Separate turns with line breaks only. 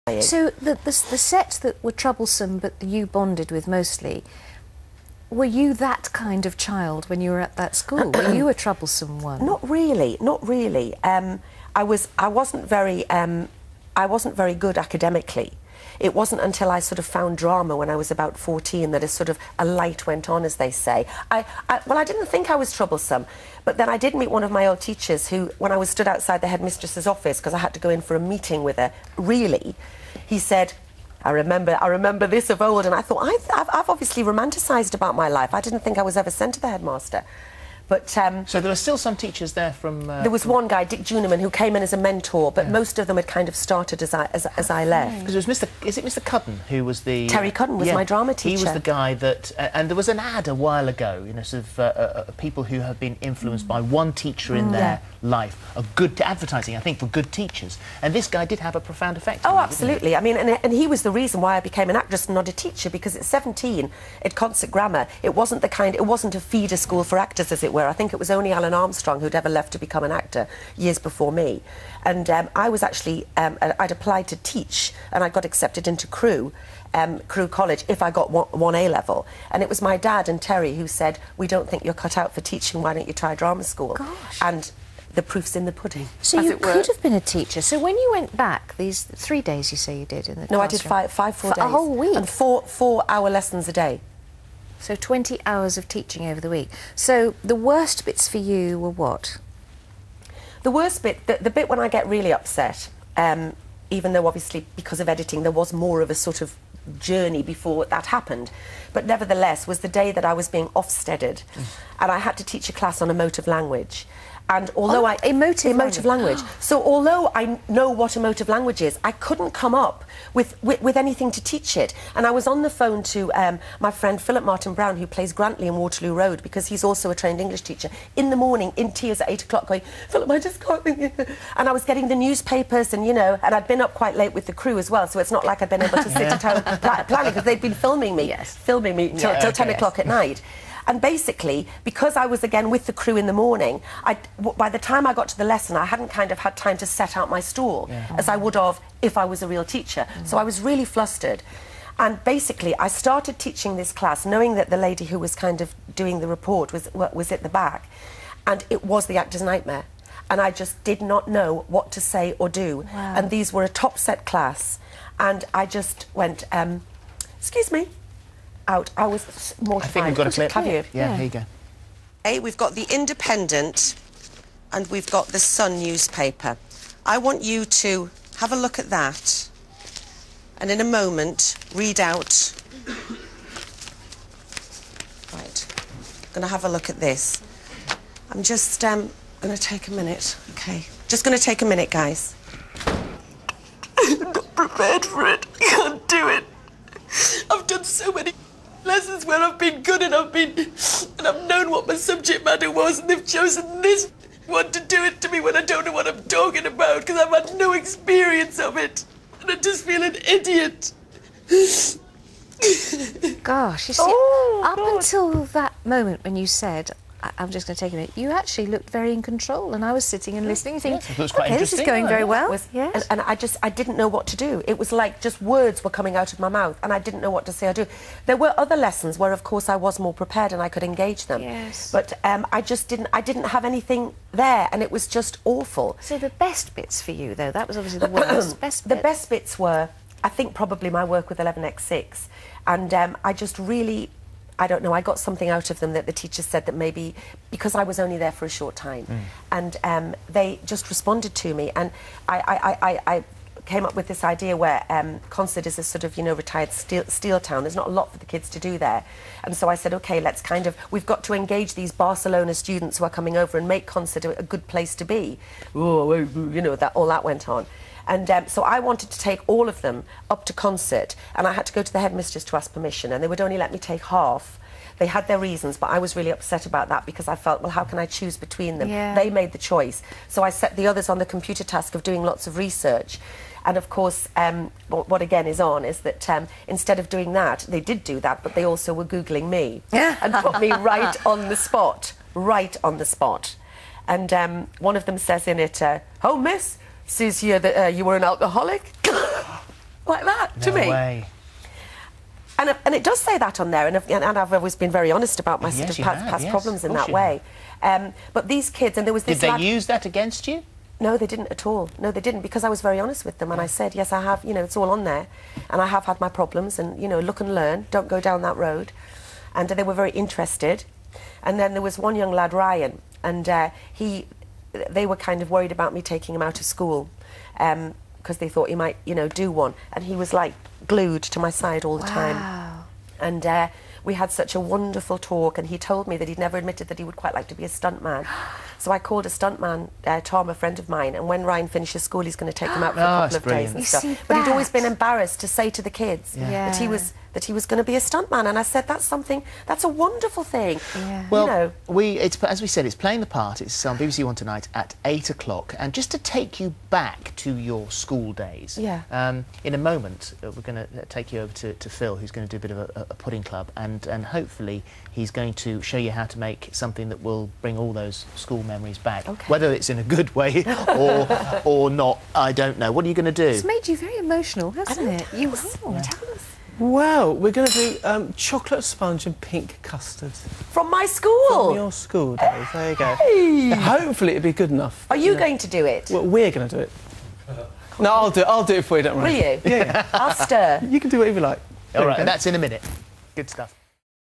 So the sets that were troublesome but you bonded with mostly, were you that kind of child when you were at that school? Were you a troublesome one?
Not really, not really. I wasn't very good academically. It wasn't until I sort of found drama when I was about 14 that a light went on, as they say. Well, I didn't think I was troublesome, but then I did meet one of my old teachers who, when I was stood outside the headmistress's office, because I had to go in for a meeting with her, really, he said, I remember this of old, and I thought, I've obviously romanticised about my life. I didn't think I was ever sent to the headmaster. But,
so there are still some teachers there from...
there was one guy, Dick Juniman, who came in as a mentor, but most of them had kind of started as I left.
Because it was is it Mr Cudden who was the...
Terry Cudden was my drama teacher.
He was the guy that... and there was an ad a while ago, you know, sort of people who have been influenced by one teacher in their life, of good advertising, I think, for good teachers. And this guy did have a profound effect on me,
absolutely. I mean, and he was the reason why I became an actress and not a teacher, because at 17, at Concert Grammar, it wasn't a feeder school for actors, as it were. I think it was only Alan Armstrong who'd ever left to become an actor years before me. And I was actually, I'd applied to teach, and I got accepted into Crewe College if I got one A-level. And it was my dad and Terry who said, we don't think you're cut out for teaching, why don't you try drama school?
Gosh.
And the proof's in the pudding.
So you could have been a teacher. So when you went back, these 3 days you say you did in the classroom?
No, I did four days.
A whole week?
And four-hour lessons a day.
So 20 hours of teaching over the week. So the worst bits for you were what?
The worst bit, the bit when I get really upset, even though obviously because of editing there was more of a sort of journey before that happened, but nevertheless was the day that I was being OFSTED'd and I had to teach a class on emotive language. And although emotive language. So although I know what emotive language is, I couldn't come up with anything to teach it. And I was on the phone to my friend Philip Martin Brown, who plays Grantley in Waterloo Road, because he's also a trained English teacher, in the morning, in tears at 8 o'clock, going, Philip, I just can't... And I was getting the newspapers, and, you know, and I'd been up quite late with the crew as well, so it's not like I'd been able to sit at home planning, because they'd been filming me till 10 o'clock at night. And basically, because I was again with the crew in the morning, by the time I got to the lesson, I hadn't kind of had time to set out my stall as I would have if I was a real teacher. So I was really flustered. And basically, I started teaching this class, knowing that the lady who was kind of doing the report was at the back. And it was the actor's nightmare. And I just did not know what to say or do.
Wow.
And these were a top set class. And I just went, excuse me. Out. I was mortified.
I think we've got a clip.
Have you?
Yeah, here you go.
Okay, we've got the Independent and we've got the Sun newspaper. I want you to have a look at that and in a moment read out... Right. I'm going to have a look at this. I'm just going to take a minute. Okay. Just going to take a minute, guys. I'm not prepared for it. I can't do it. I've done so many lessons where I've been good and I've known what my subject matter was, and they've chosen this one to do it to me when I don't know what I'm talking about because I've had no experience of it and I just feel an idiot.
Gosh, you see, until that moment when you said, I'm just going to take a minute, you actually looked very in control, and I was sitting and listening and thinking, okay, this is going very well.
And I didn't know what to do. It was like just words were coming out of my mouth and I didn't know what to say or do. There were other lessons where, of course, I was more prepared and I could engage them.
Yes.
But I didn't have anything there, and it was just awful.
So the best bits for you, though, that was obviously the worst.
The best bits were, I think, probably my work with 11x6. And I just really... I don't know, I got something out of them that the teachers said that maybe, because I was only there for a short time, and they just responded to me, and I came up with this idea where Concert is a sort of, you know, retired steel town. There's not a lot for the kids to do there. And so I said, OK, let's kind of, we've got to engage these Barcelona students who are coming over and make Concert a good place to be. Oh, you know, all that went on. And so I wanted to take all of them up to Concert, and I had to go to the headmistress to ask permission, and they would only let me take half. They had their reasons, but I was really upset about that because I felt, well, how can I choose between them?
Yeah.
They made the choice. So I set the others on the computer task of doing lots of research. And of course, what again is on is that instead of doing that, they did do that, but they also were Googling me and put me right on the spot. And one of them says in it, oh, miss, says here that you were an alcoholic. like that to me.
No way.
And it does say that on there, and I've always been very honest about my sort of past problems in that way. But these kids, and there was this.
Did they use that against you?
No, they didn't at all. No, they didn't, because I was very honest with them, and I said, yes, I have, you know, it's all on there, and I have had my problems, and, you know, look and learn, don't go down that road. And they were very interested. And then there was one young lad, Ryan, and they were kind of worried about me taking him out of school, because they thought he might, you know, do one. And he was, like, glued to my side all the time. And we had such a wonderful talk, and he told me that he'd never admitted that he would quite like to be a stuntman. So I called a stuntman, Tom, a friend of mine, and when Ryan finishes school, he's going to take him out for a couple of days and stuff. But he'd always been embarrassed to say to the kids that he was going to be a stuntman, and I said, that's a wonderful thing.
Well,
you know.
it's, as we said, it's Playing the Part. It's on BBC One tonight at 8 o'clock. And just to take you back to your school days, in a moment, we're going to take you over to Phil, who's going to do a bit of a pudding club, and hopefully he's going to show you how to make something that will bring all those school memories back. Okay. Whether it's in a good way or not, I don't know. What are you going to do?
It's made you very emotional, hasn't it? You tell us.
Well, we're going to do chocolate sponge and pink custard.
From my school?
From your school days, there you go. Hey. Hopefully it'll be good enough.
Are you going to do it?
Well, we're going to do it. No, I'll do it for you, don't worry.
Will you?
Yeah.
I'll stir.
You can do whatever you like.
All right, that's in a minute. Good stuff.